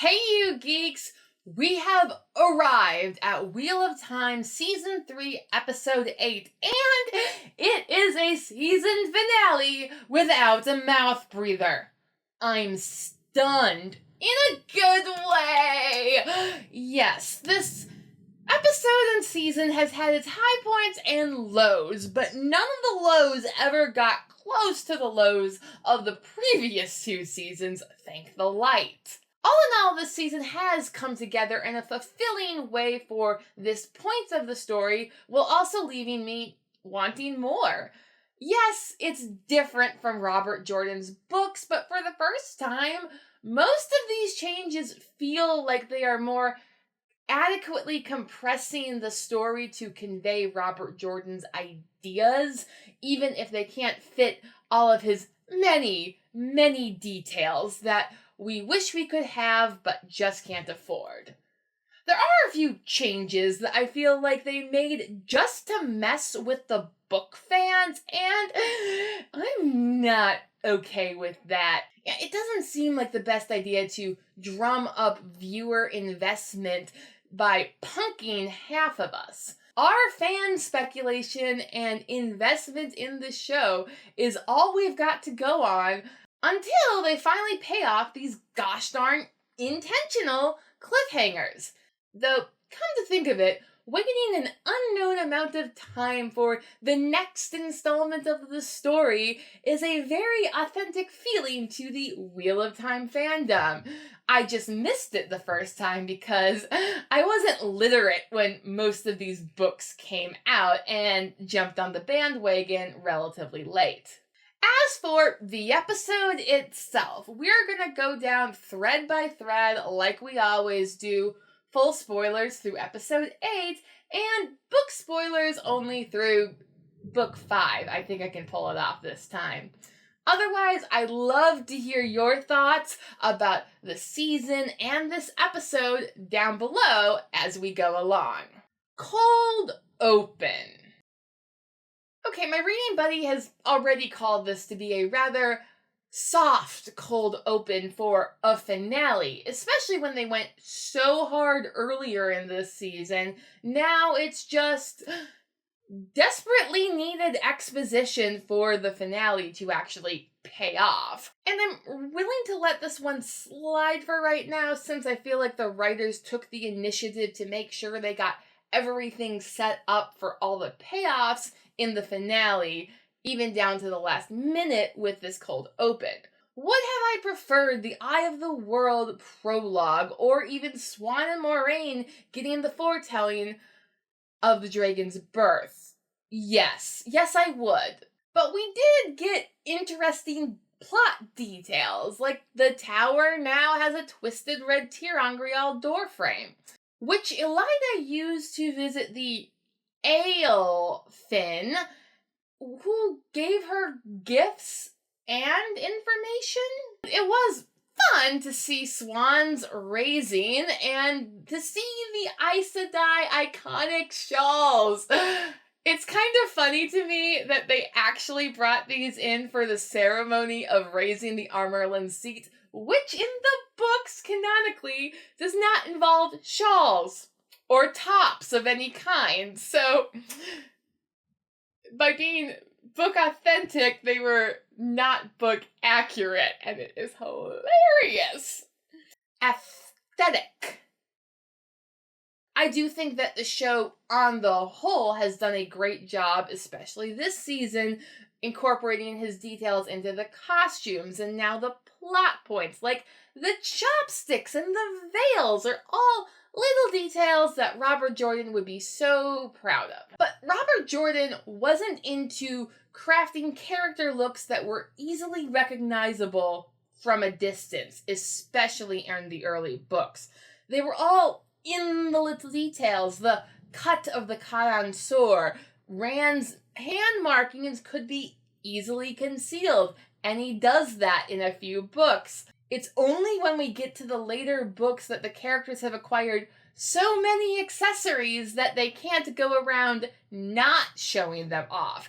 Hey you geeks! We have arrived at Wheel of Time Season 3 Episode 8, and it is a season finale without a mouth breather. I'm stunned in a good way! Yes, this episode and season has had its high points and lows, but none of the lows ever got close to the lows of the previous two seasons, thank the light. All in all, this season has come together in a fulfilling way for this point of the story, while also leaving me wanting more. Yes, it's different from Robert Jordan's books, but for the first time, most of these changes feel like they are more adequately compressing the story to convey Robert Jordan's ideas, even if they can't fit all of his many, many details that we wish we could have but just can't afford. There are a few changes that I feel like they made just to mess with the book fans, and I'm not okay with that. It doesn't seem like the best idea to drum up viewer investment by punking half of us. Our fan speculation and investment in the show is all we've got to go on until they finally pay off these gosh darn intentional cliffhangers. Though, come to think of it, waiting an unknown amount of time for the next installment of the story is a very authentic feeling to the Wheel of Time fandom. I just missed it the first time because I wasn't literate when most of these books came out and jumped on the bandwagon relatively late. As for the episode itself, we're gonna go down thread by thread like we always do. Full spoilers through episode 8, and book spoilers only through book 5. I think I can pull it off this time. Otherwise, I'd love to hear your thoughts about the season and this episode down below as we go along. Cold open. Okay, my reading buddy has already called this to be a rather soft cold open for a finale, especially when they went so hard earlier in this season. Now it's just desperately needed exposition for the finale to actually pay off. And I'm willing to let this one slide for right now, since I feel like the writers took the initiative to make sure they got everything set up for all the payoffs in the finale, even down to the last minute with this cold open. Would have I preferred the Eye of the World prologue, or even Swan and Moraine getting the foretelling of the dragon's birth? Yes, I would. But we did get interesting plot details, like the tower now has a twisted red Tirangrial doorframe, which Elida used to visit the Fin, who gave her gifts and information. It was fun to see swans raising and to see the Aes Sedai iconic shawls. It's kind of funny to me that they actually brought these in for the ceremony of raising the Armorland seat, which in the books canonically does not involve shawls or tops of any kind. So, by being book authentic, they were not book accurate, and it is hilarious. Aesthetic. I do think that the show, on the whole, has done a great job, especially this season, incorporating his details into the costumes, and now the plot points, like the chopsticks and the veils, are all little details that Robert Jordan would be so proud of. But Robert Jordan wasn't into crafting character looks that were easily recognizable from a distance, especially in the early books. They were all in the little details. The cut of the Karan sword, Rand's hand markings could be easily concealed, and he does that in a few books. It's only when we get to the later books that the characters have acquired so many accessories that they can't go around not showing them off.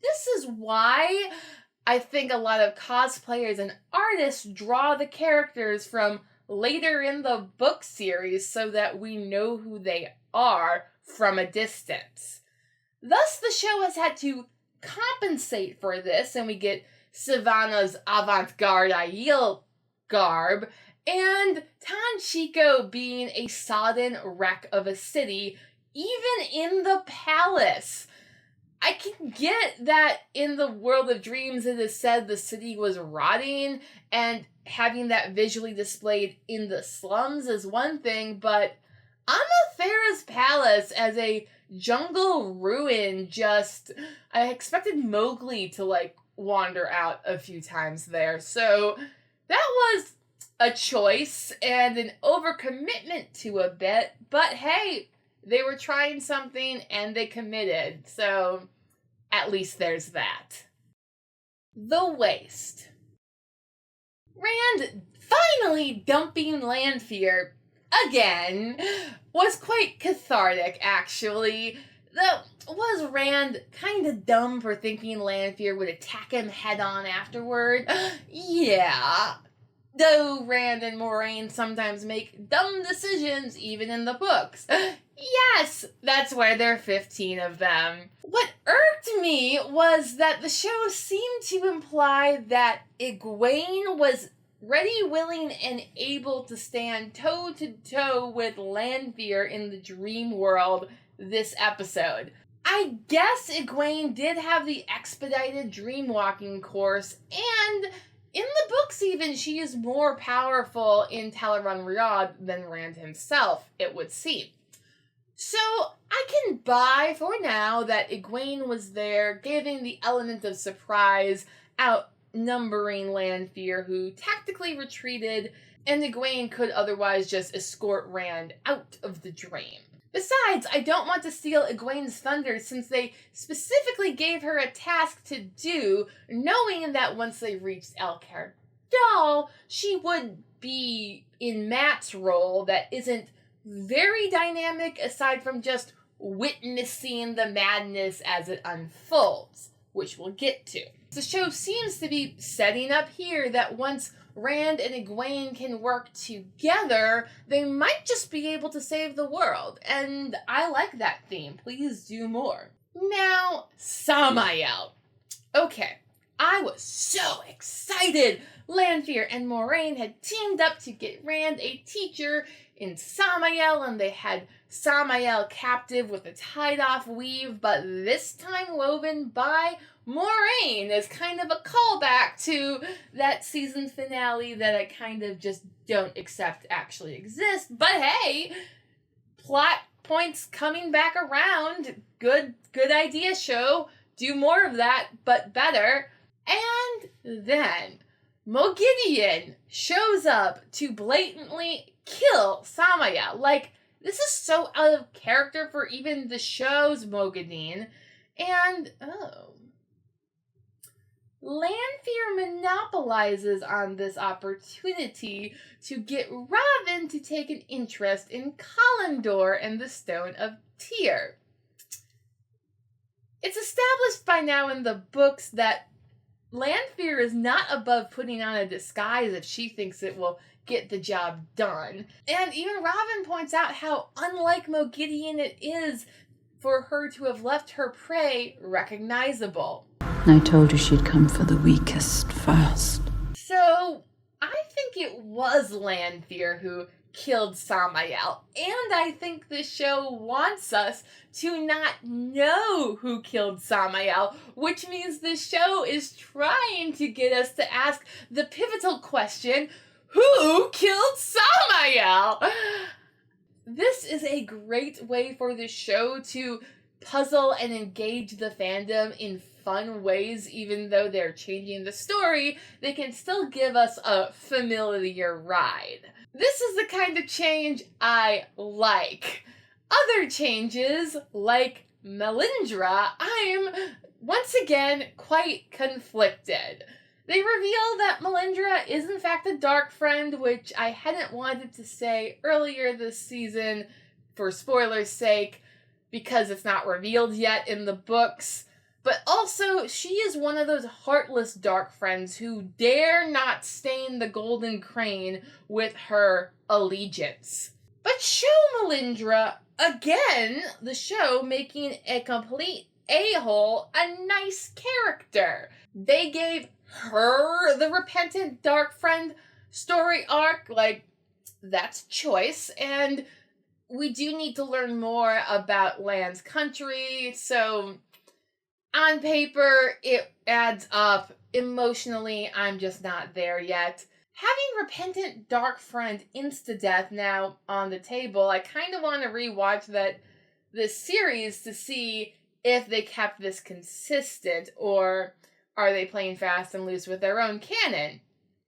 This is why I think a lot of cosplayers and artists draw the characters from later in the book series so that we know who they are from a distance. Thus, the show has had to compensate for this, and we get Savannah's avant-garde Aiel garb, and Tanchico being a sodden wreck of a city, even in the palace. I can get that in the world of dreams it is said the city was rotting, and having that visually displayed in the slums is one thing, but Amathera's palace as a jungle ruin I expected Mowgli to, wander out a few times there, so that was a choice and an overcommitment to a bit, but hey, they were trying something and they committed, so at least there's that. The Waste. Rand finally dumping Lanfear again was quite cathartic, actually. Though, was Rand kind of dumb for thinking Lanfear would attack him head-on afterward? Yeah. Though Rand and Moiraine sometimes make dumb decisions, even in the books. Yes, that's why there are 15 of them. What irked me was that the show seemed to imply that Egwene was ready, willing, and able to stand toe-to-toe with Lanfear in the dream world this episode. I guess Egwene did have the expedited dream-walking course, and in the books even, she is more powerful in Talaran Riyadh than Rand himself, it would seem. So, I can buy for now that Egwene was there, giving the element of surprise, outnumbering Lanfear, who tactically retreated, and Egwene could otherwise just escort Rand out of the dream. Besides, I don't want to steal Egwene's thunder since they specifically gave her a task to do, knowing that once they reached El Cardal, she would be in Matt's role that isn't very dynamic aside from just witnessing the madness as it unfolds, which we'll get to. The show seems to be setting up here that once Rand and Egwene can work together, they might just be able to save the world, and I like that theme. Please do more. Now, Samael. Okay, I was so excited! Lanfear and Moiraine had teamed up to get Rand a teacher in Samael, and they had Samael captive with a tied-off weave, but this time woven by Moiraine is kind of a callback to that season finale that I kind of just don't accept actually exists. But hey, plot points coming back around. Good idea, show. Do more of that, but better. And then Mogideon shows up to blatantly kill Samael. This is so out of character for even the show's Mogideon. And, Lanfear monopolizes on this opportunity to get Robin to take an interest in Kalendor and the Stone of Tyr. It's established by now in the books that Lanfear is not above putting on a disguise if she thinks it will get the job done. And even Robin points out how unlike Mogideon it is for her to have left her prey recognizable. I told her she'd come for the weakest first. So, I think it was Lanfear who killed Samael, and I think the show wants us to not know who killed Samael, which means the show is trying to get us to ask the pivotal question, who killed Samael? This is a great way for the show to puzzle and engage the fandom in fun ways. Even though they're changing the story, they can still give us a familiar ride. This is the kind of change I like. Other changes, like Melindra, I'm once again quite conflicted. They reveal that Melindra is in fact a dark friend, which I hadn't wanted to say earlier this season for spoilers' sake, because it's not revealed yet in the books. But also, she is one of those heartless dark friends who dare not stain the golden crane with her allegiance. But show Melindra, again, the show making a complete a-hole a nice character. They gave her the repentant dark friend story arc, like, that's choice, and we do need to learn more about Land's country, so on paper, it adds up. Emotionally, I'm just not there yet. Having repentant dark friend insta-death now on the table, I kind of want to rewatch this series to see if they kept this consistent, or are they playing fast and loose with their own canon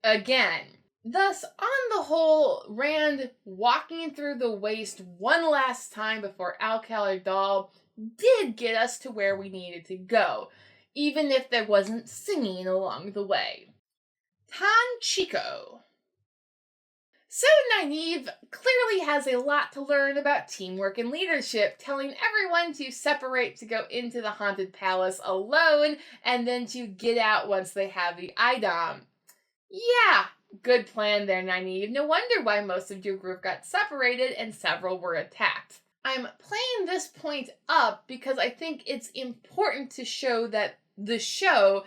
again. Thus, on the whole, Rand walking through the waste one last time before Alcalá Dal did get us to where we needed to go, even if there wasn't singing along the way. Tanchico. So Nynaeve clearly has a lot to learn about teamwork and leadership, telling everyone to separate to go into the haunted palace alone and then to get out once they have the item. Yeah, good plan there, Nynaeve. No wonder why most of your group got separated and several were attacked. I'm playing this point up because I think it's important to show that the show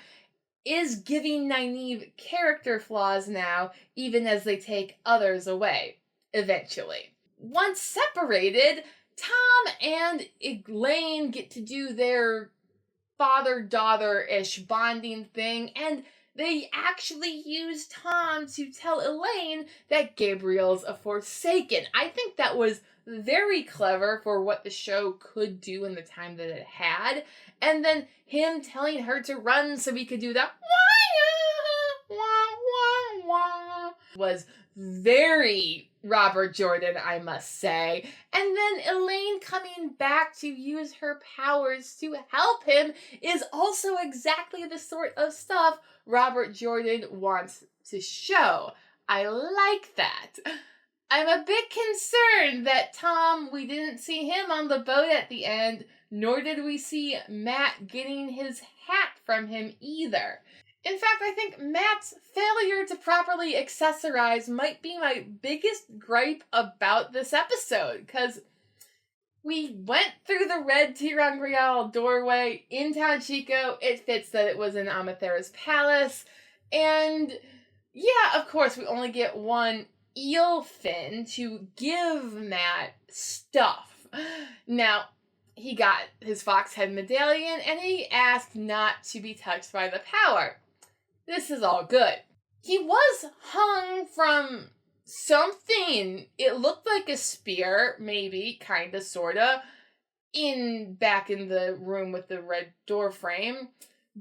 is giving Nynaeve character flaws now, even as they take others away, eventually. Once separated, Tom and Elaine get to do their father-daughter-ish bonding thing, and they actually use Tom to tell Elaine that Gabriel's a Forsaken. I think that was very clever for what the show could do in the time that it had. And then him telling her to run so he could do that was very Robert Jordan, I must say. And then Elaine coming back to use her powers to help him is also exactly the sort of stuff Robert Jordan wants to show. I like that. I'm a bit concerned that Tom, we didn't see him on the boat at the end, nor did we see Matt getting his hat from him either. In fact, I think Matt's failure to properly accessorize might be my biggest gripe about this episode, because we went through the red Tirangrial doorway in Tanchico. It fits that it was in Amathera's palace, and yeah, of course, we only get one eel fin to give Matt stuff. Now, he got his fox head medallion and he asked not to be touched by the power. This is all good. He was hung from something. It looked like a spear, maybe, kinda, sorta, back in the room with the red door frame.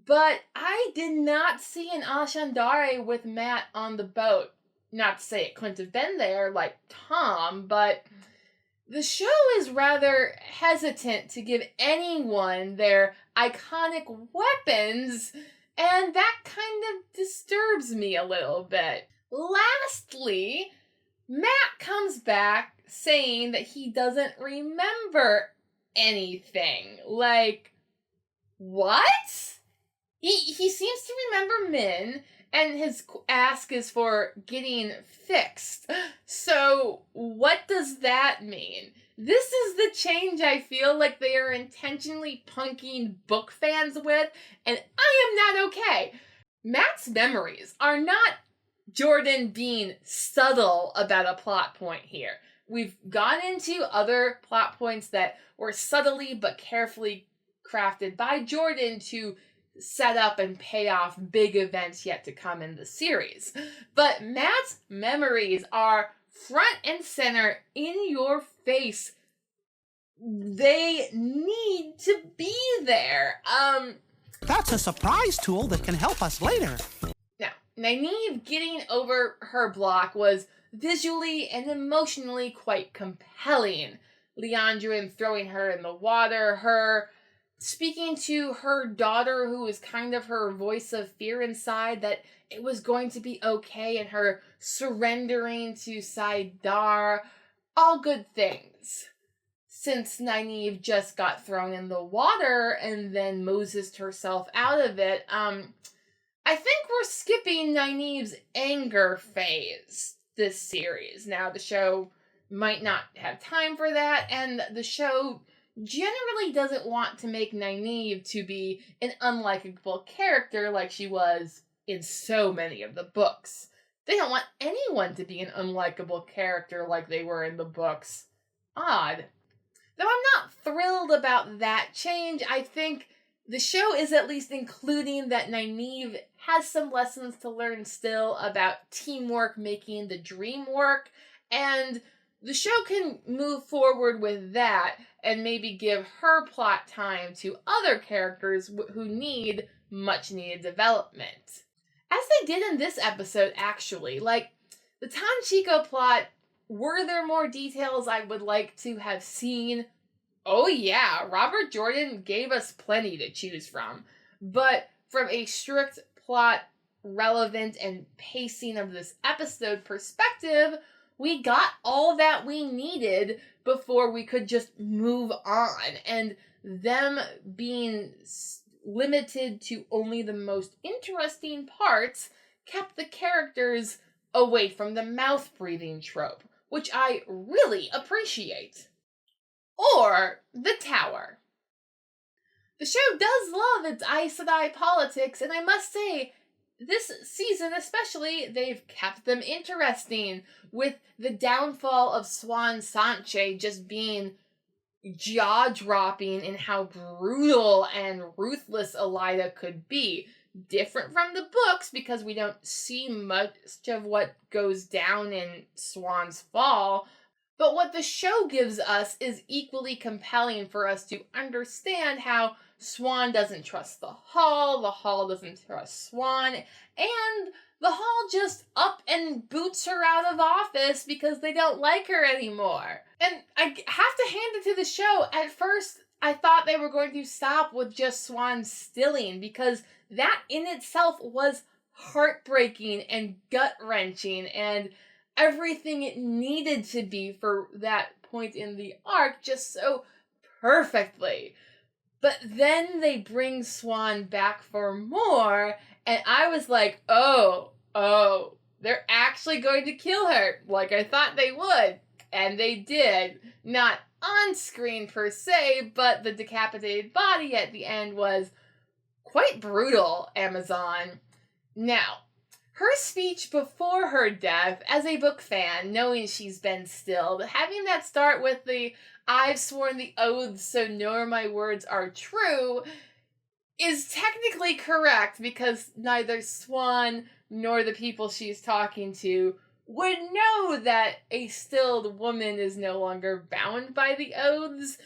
But I did not see an Ashandare with Matt on the boat. Not to say it couldn't have been there, like Tom, but the show is rather hesitant to give anyone their iconic weapons, and that kind of disturbs me a little bit. Lastly, Matt comes back saying that he doesn't remember anything. Like, what? He seems to remember Min, and his ask is for getting fixed. So, what does that mean? This is the change I feel like they are intentionally punking book fans with, and I am not okay. Matt's memories are not Jordan being subtle about a plot point here. We've gone into other plot points that were subtly but carefully crafted by Jordan to set up and pay off big events yet to come in the series. But Matt's memories are front and center, in your face. They need to be there. That's a surprise tool that can help us later. Now, Nynaeve getting over her block was visually and emotionally quite compelling. Leandrin throwing her in the water, her speaking to her daughter, who is kind of her voice of fear inside, that it was going to be okay, and her surrendering to Saidar, all good things. since Nynaeve just got thrown in the water and then Mosesed herself out of it, I think we're skipping Nynaeve's anger phase this series. Now, the show might not have time for that, and the show generally doesn't want to make Nynaeve to be an unlikable character like she was in so many of the books. They don't want anyone to be an unlikable character like they were in the books. Odd. Though I'm not thrilled about that change, I think the show is at least including that Nynaeve has some lessons to learn still about teamwork making the dream work, and the show can move forward with that and maybe give her plot time to other characters who need much needed development. As they did in this episode, actually. Like, the Tanchiko plot, were there more details I would like to have seen? Oh yeah, Robert Jordan gave us plenty to choose from. But from a strict plot, relevant, and pacing of this episode perspective, we got all that we needed before we could just move on. And them being limited to only the most interesting parts kept the characters away from the mouth-breathing trope, which I really appreciate. Or the Tower. The show does love its Aes Sedai politics, and I must say, this season especially, they've kept them interesting, with the downfall of Swan Sanche just being jaw-dropping in how brutal and ruthless Elida could be. Different from the books, because we don't see much of what goes down in Swan's Fall, but what the show gives us is equally compelling for us to understand how Swan doesn't trust the Hall doesn't trust Swan, and the Hall just up and boots her out of office because they don't like her anymore. And I have to hand it to the show. At first, I thought they were going to stop with just Swan stilling, because that in itself was heartbreaking and gut-wrenching, and everything it needed to be for that point in the arc just so perfectly. But then they bring Swan back for more, and I was like, oh, they're actually going to kill her, like I thought they would. And they did. Not on screen per se, but the decapitated body at the end was quite brutal, Amazon. Now, her speech before her death, as a book fan, knowing she's been stilled, having that start with the "I've sworn the oaths, so nor my words are true," is technically correct, because neither Swan nor the people she's talking to would know that a stilled woman is no longer bound by the oaths.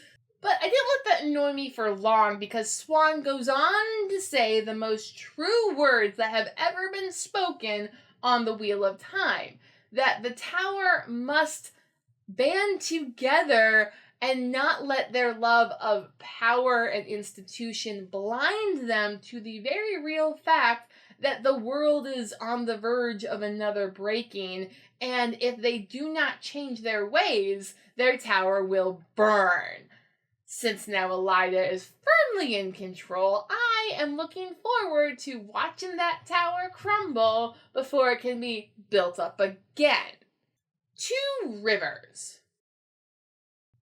But I didn't let that annoy me for long, because Swan goes on to say the most true words that have ever been spoken on the Wheel of Time. That the Tower must band together and not let their love of power and institution blind them to the very real fact that the world is on the verge of another breaking, and if they do not change their ways, their tower will burn. Since now Elida is firmly in control, I am looking forward to watching that tower crumble before it can be built up again. 2 Rivers.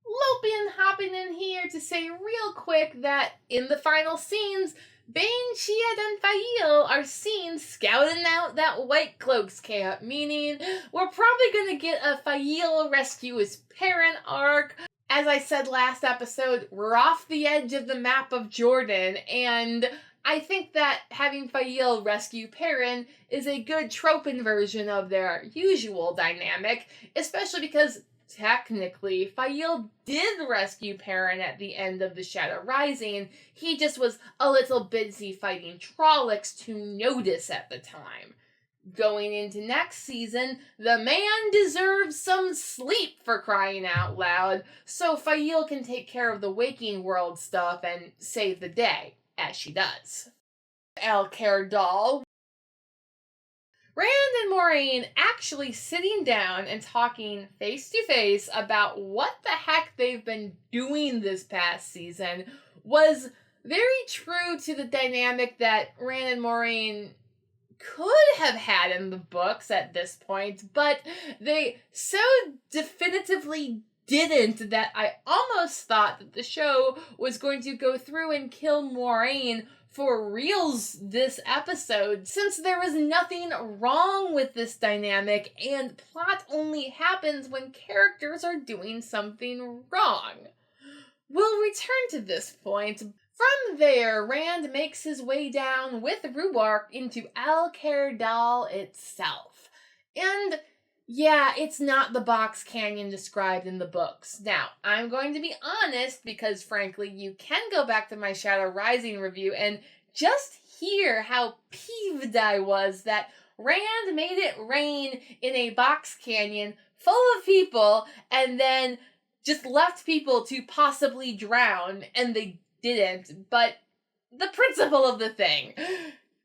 Loping hopping in here to say real quick that in the final scenes, Bane, Chiad, and Fael are seen scouting out that White Cloaks camp, meaning we're probably going to get a Fael rescue his parent arc. As I said last episode, we're off the edge of the map of Jordan, and I think that having Fael rescue Perrin is a good trope inversion of their usual dynamic, especially because technically Fael did rescue Perrin at the end of The Shadow Rising. He just was a little busy fighting Trollocs to notice at the time. Going into next season, the man deserves some sleep, for crying out loud, so Fael can take care of the waking world stuff and save the day, as she does. El Cerdal. Rand and Moraine actually sitting down and talking face to face about what the heck they've been doing this past season was very true to the dynamic that Rand and Moraine could have had in the books at this point, but they so definitively didn't that I almost thought that the show was going to go through and kill Moraine for reals this episode, since there was nothing wrong with this dynamic and plot only happens when characters are doing something wrong. We'll return to this point. From there, Rand makes his way down with Rhuarc into El Cerdal itself. And yeah, it's not the box canyon described in the books. Now, I'm going to be honest because frankly, you can go back to my Shadow Rising review and just hear how peeved I was that Rand made it rain in a box canyon full of people and then just left people to possibly drown, and they didn't. But the principle of the thing,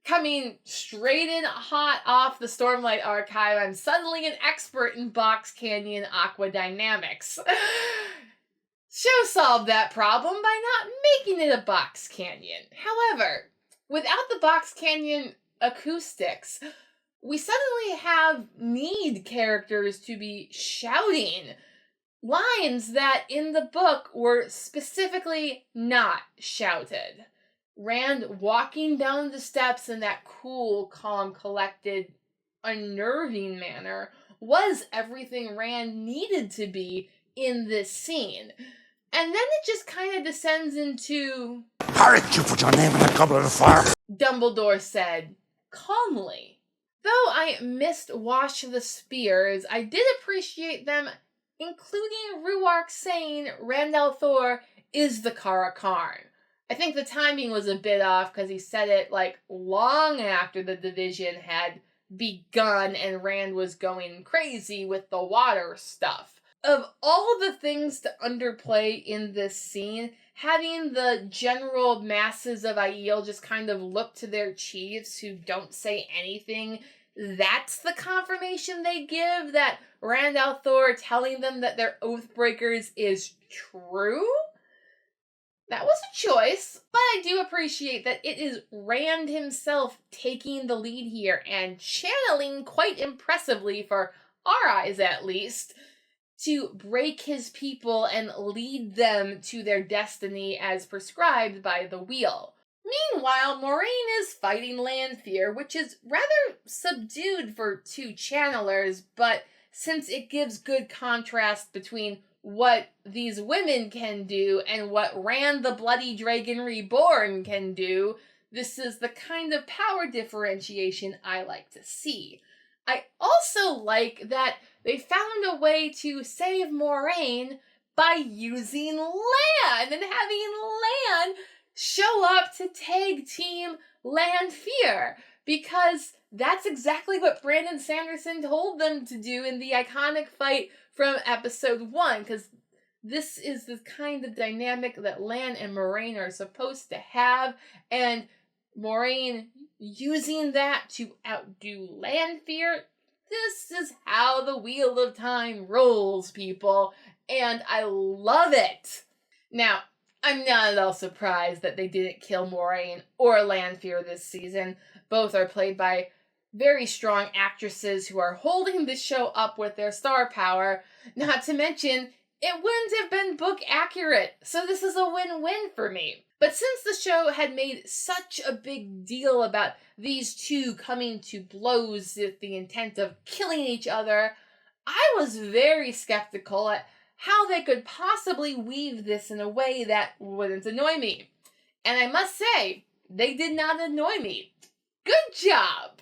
coming straight in hot off the Stormlight Archive, I'm suddenly an expert in box canyon aquadynamics. Show solved that problem by not making it a box canyon. However, without the box canyon acoustics, we suddenly need characters to be shouting lines that in the book were specifically not shouted. Rand walking down the steps in that cool, calm, collected, unnerving manner was everything Rand needed to be in this scene. And then it just kind of descends into, "How did you put your name in a goblet of fire?" Dumbledore said, calmly. Though I missed Wash the Spears, I did appreciate them including Rhuarc saying Rand al'Thor is the Kara Karn. I think the timing was a bit off because he said it long after the division had begun and Rand was going crazy with the water stuff. Of all the things to underplay in this scene, having the general masses of Aiel just kind of look to their chiefs who don't say anything, that's the confirmation they give that Rand al'Thor telling them that they're Oathbreakers is true? That was a choice, but I do appreciate that it is Rand himself taking the lead here and channeling quite impressively, for our eyes at least, to break his people and lead them to their destiny as prescribed by the wheel. Meanwhile, Moraine is fighting Lanfear, which is rather subdued for two channelers, but since it gives good contrast between what these women can do and what Rand the Bloody Dragon Reborn can do, this is the kind of power differentiation I like to see. I also like that they found a way to save Moraine by using Lan and having Lan show up to tag team Lanfear, because that's exactly what Brandon Sanderson told them to do in the iconic fight from episode 1, because this is the kind of dynamic that Lan and Moraine are supposed to have, and Moraine using that to outdo Lanfear. This is how the Wheel of Time rolls, people, and I love it. Now, I'm not at all surprised that they didn't kill Moraine or Lanfear this season. Both are played by very strong actresses who are holding the show up with their star power. Not to mention, it wouldn't have been book accurate, so this is a win-win for me. But since the show had made such a big deal about these two coming to blows with the intent of killing each other, I was very skeptical at how they could possibly weave this in a way that wouldn't annoy me. And I must say, they did not annoy me. Good job!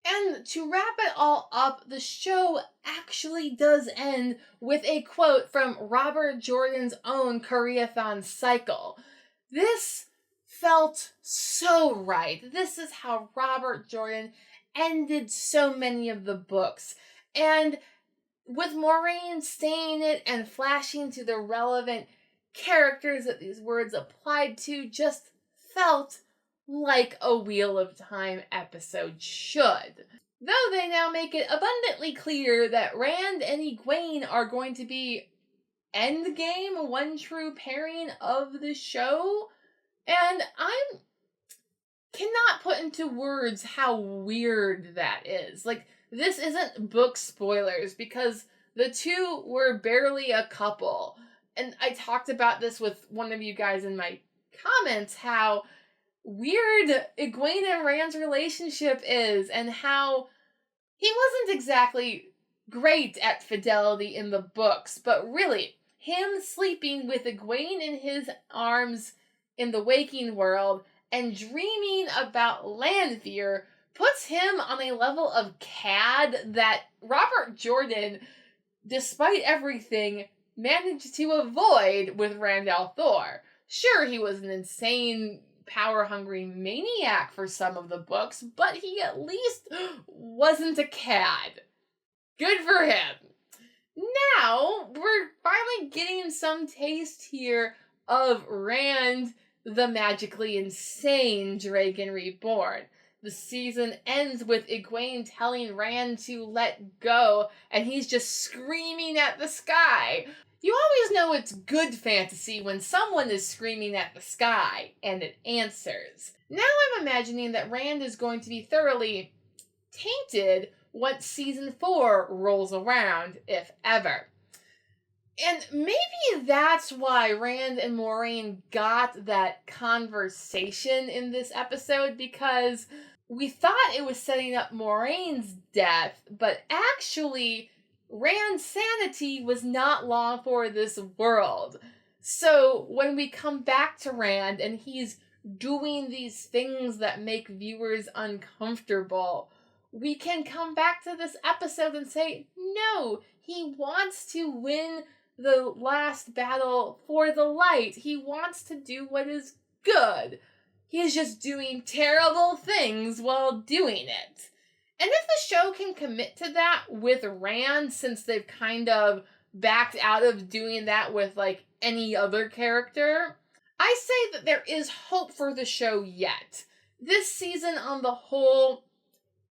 And to wrap it all up, the show actually does end with a quote from Robert Jordan's own Koreathon cycle. This felt so right. This is how Robert Jordan ended so many of the books. And with Moraine saying it and flashing to the relevant characters that these words applied to, just felt like a Wheel of Time episode should. Though they now make it abundantly clear that Rand and Egwene are going to be endgame, one true pairing of the show. And I cannot put into words how weird that is. Like, this isn't book spoilers because the two were barely a couple. And I talked about this with one of you guys in my comments, how weird Egwene and Rand's relationship is, and how he wasn't exactly great at fidelity in the books, but really, him sleeping with Egwene in his arms in the waking world and dreaming about Lanfear puts him on a level of cad that Robert Jordan, despite everything, managed to avoid with Rand al'Thor. Sure, he was an insane, power-hungry maniac for some of the books, but he at least wasn't a cad. Good for him. Now, we're finally getting some taste here of Rand, the magically insane Dragon Reborn. The season ends with Egwene telling Rand to let go, and he's just screaming at the sky. You always know it's good fantasy when someone is screaming at the sky, and it answers. Now I'm imagining that Rand is going to be thoroughly tainted once season 4 rolls around, if ever. And maybe that's why Rand and Moiraine got that conversation in this episode, because we thought it was setting up Moraine's death, but actually Rand's sanity was not long for this world. So when we come back to Rand and he's doing these things that make viewers uncomfortable, we can come back to this episode and say, no, he wants to win the last battle for the light. He wants to do what is good. He's just doing terrible things while doing it. And if the show can commit to that with Rand, since they've kind of backed out of doing that with, like, any other character, I say that there is hope for the show yet. This season on the whole,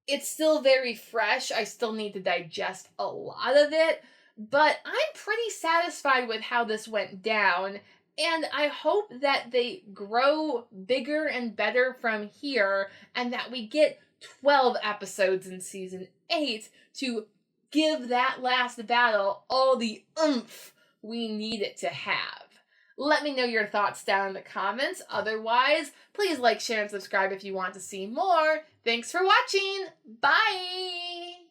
it's still very fresh. I still need to digest a lot of it, but I'm pretty satisfied with how this went down, and I hope that they grow bigger and better from here, and that we get 12 episodes in season 8 to give that last battle all the oomph we need it to have. Let me know your thoughts down in the comments. Otherwise, please like, share, and subscribe if you want to see more. Thanks for watching. Bye!